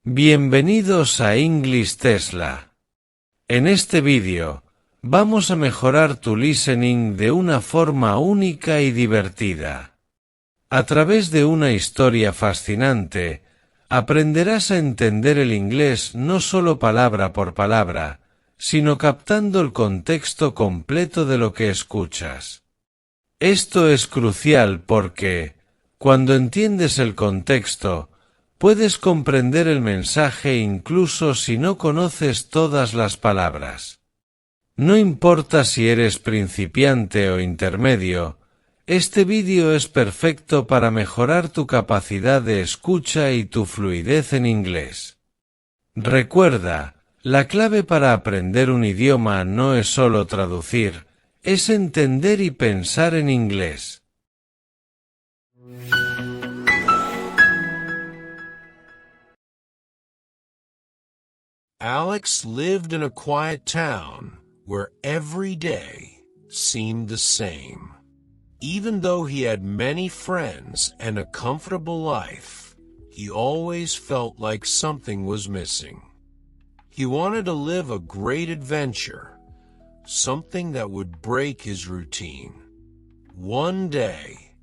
Bienvenidos a English Tesla. En este vídeo, vamos a mejorar tu listening de una forma única y divertida. A través de una historia fascinante, aprenderás a entender el inglés no solo palabra por palabra, sino captando el contexto completo de lo que escuchas. Esto es crucial porque, cuando entiendes el contexto, puedes comprender el mensaje incluso si no conoces todas las palabras. No importa si eres principiante o intermedio, este vídeo es perfecto para mejorar tu capacidad de escucha y tu fluidez en inglés. Recuerda, la clave para aprender un idioma no es solo traducir, es entender y pensar en inglés. Alex lived in a quiet town where every day seemed the same. Even though he had many friends and a comfortable life, he always felt like something was missing. He wanted to live a great adventure, something that would break his routine. One day,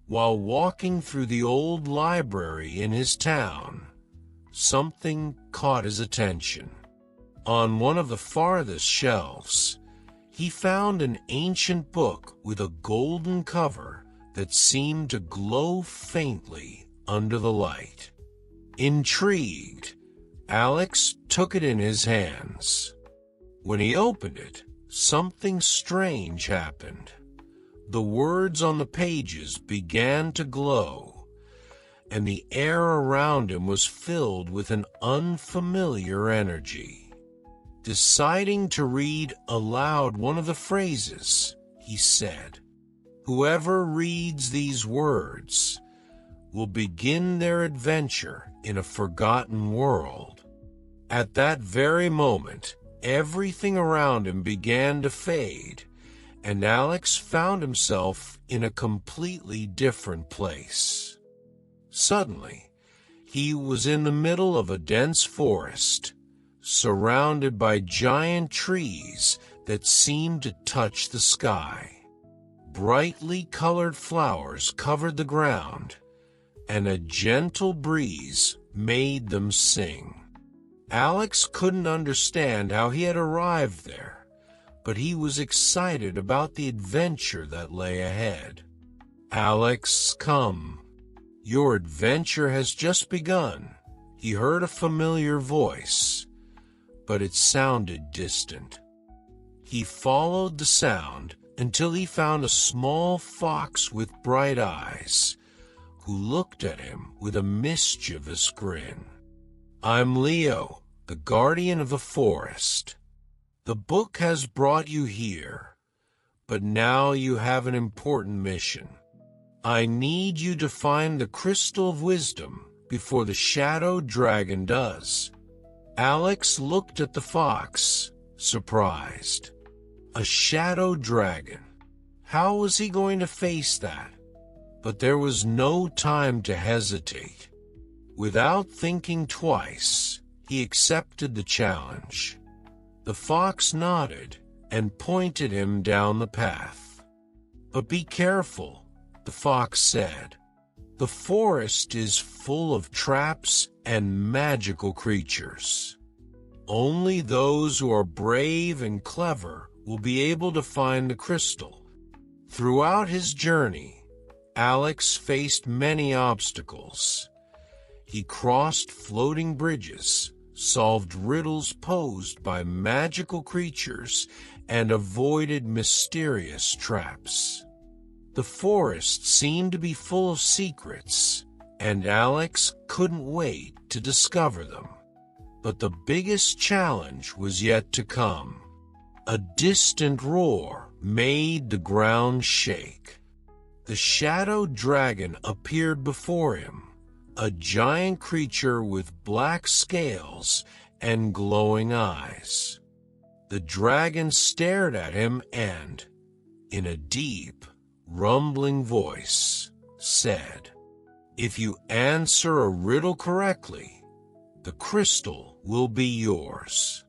while walking through the old library in his town, something caught his attention. On one of the farthest shelves, he found an ancient book with a golden cover that seemed to glow faintly under the light. Intrigued, Alex took it in his hands. When he opened it, something strange happened. The words on the pages began to glow, and the air around him was filled with an unfamiliar energy. Deciding to read aloud one of the phrases, he said, "Whoever reads these words will begin their adventure in a forgotten world." At that very moment, everything around him began to fade, and Alex found himself in a completely different place. Suddenly, he was in the middle of a dense forest, surrounded by giant trees that seemed to touch the sky. Brightly colored flowers covered the ground, and a gentle breeze made them sing. Alex couldn't understand how he had arrived there, but he was excited about the adventure that lay ahead. "Alex, come. Your adventure has just begun." He heard a familiar voice, but it sounded distant. He followed the sound until he found a small fox with bright eyes, who looked at him with a mischievous grin. "I'm Leo, the guardian of the forest. The book has brought you here, but now you have an important mission. I need you to find the crystal of wisdom before the shadow dragon does." Alex looked at the fox, surprised. A shadow dragon. How was he going to face that? But there was no time to hesitate. Without thinking twice, he accepted the challenge. The fox nodded and pointed him down the path. "But be careful," the fox said. "The forest is full of traps and magical creatures. Only those who are brave and clever will be able to find the crystal." Throughout his journey, Alex faced many obstacles. He crossed floating bridges, solved riddles posed by magical creatures, and avoided mysterious traps. The forest seemed to be full of secrets, and Alex couldn't wait to discover them. But the biggest challenge was yet to come. A distant roar made the ground shake. The shadow dragon appeared before him, a giant creature with black scales and glowing eyes. The dragon stared at him and, in a deep, rumbling voice, said, "If you answer a riddle correctly, the crystal will be yours.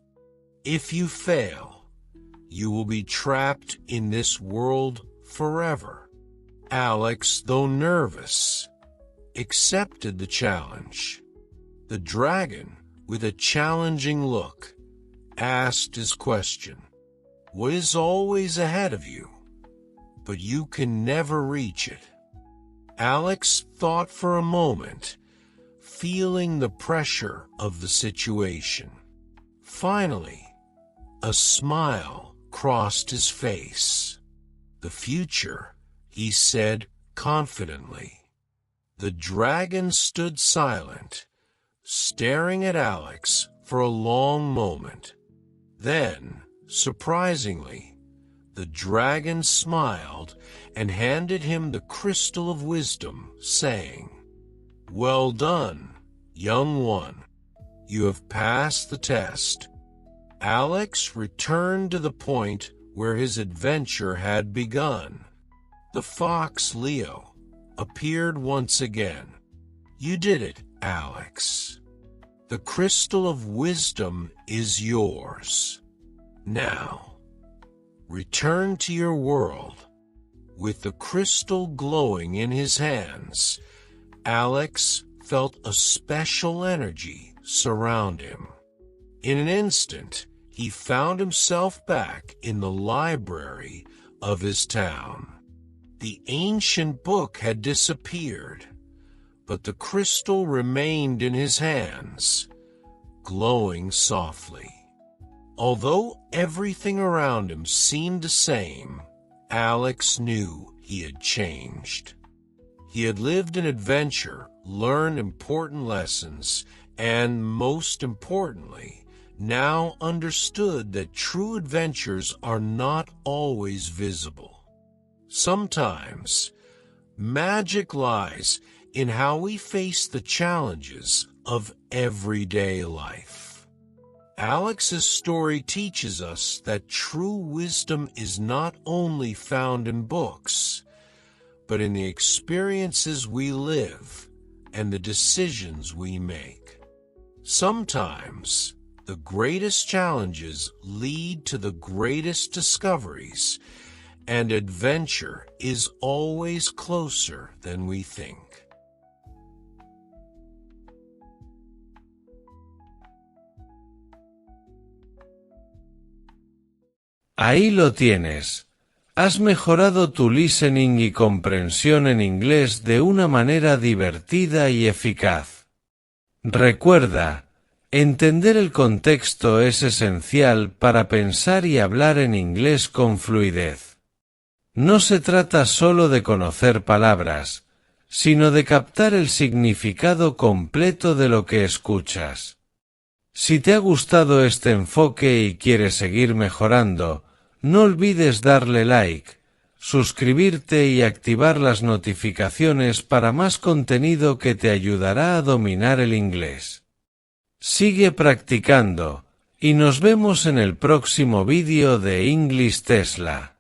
If you fail, you will be trapped in this world forever. Alex, though nervous, accepted the challenge. The dragon, with a challenging look, asked his question. What is always ahead of you, but you can never reach it? Alex thought for a moment, feeling the pressure of the situation. Finally, a smile crossed his face. The future, he said confidently. The dragon stood silent, staring at Alex for a long moment. Then, surprisingly, the dragon smiled and handed him the crystal of wisdom, saying, "Well done, young one. You have passed the test." Alex returned to the point where his adventure had begun. The fox Leo appeared once again. "You did it, Alex. The crystal of wisdom is yours. Now, return to your world." With the crystal glowing in his hands, Alex felt a special energy surround him. In an instant, he found himself back in the library of his town. The ancient book had disappeared, but the crystal remained in his hands, glowing softly. Although everything around him seemed the same, Alex knew he had changed. He had lived an adventure, learned important lessons, and, most importantly, now understood that true adventures are not always visible. Sometimes, magic lies in how we face the challenges of everyday life. Alex's story teaches us that true wisdom is not only found in books, but in the experiences we live and the decisions we make. Sometimes, the greatest challenges lead to the greatest discoveries, and adventure is always closer than we think. Ahí lo tienes. Has mejorado tu listening y comprensión en inglés de una manera divertida y eficaz. Recuerda, entender el contexto es esencial para pensar y hablar en inglés con fluidez. No se trata solo de conocer palabras, sino de captar el significado completo de lo que escuchas. Si te ha gustado este enfoque y quieres seguir mejorando, no olvides darle like, suscribirte y activar las notificaciones para más contenido que te ayudará a dominar el inglés. Sigue practicando, y nos vemos en el próximo vídeo de English Tesla.